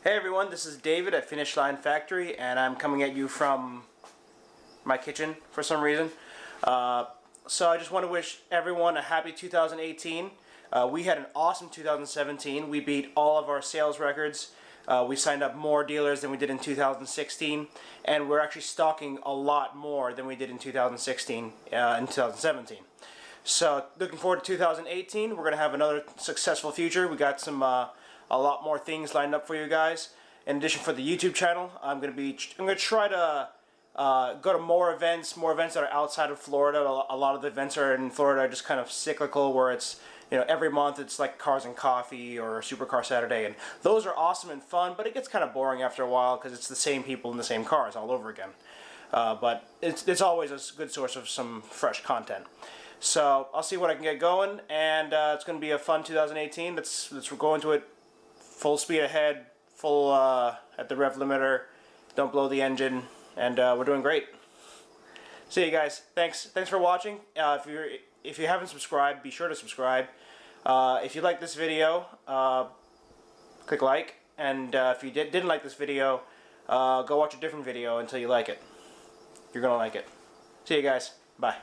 Hey everyone, this is David at Finish Line Factory, and I'm coming at you from my kitchen for some reason. So I just want to wish everyone a happy 2018. We had an awesome 2017. We beat all of our sales records. We signed up more dealers than we did in 2016, and we're actually stocking a lot more than we did in 2016 and 2017. So looking forward to 2018. We're going to have another successful future. We got some a lot more things lined up for you guys. In addition, for the YouTube channel, I'm going to try to go to more events that are outside of Florida. A lot of the events are in Florida are just kind of cyclical, where it's, you know, every month it's like Cars and Coffee or Supercar Saturday, and those are awesome and fun, but it gets kind of boring after a while because it's the same people in the same cars all over again. But it's always a good source of some fresh content. So I'll see what I can get going, and it's going to be a fun 2018. Let's go into it full speed ahead, full at the rev limiter, don't blow the engine, and we're doing great. See you guys. Thanks for watching. If you haven't subscribed, be sure to subscribe. If you like this video, click like, and if you didn't like this video, go watch a different video until you like it. You're gonna like it. See you guys. Bye.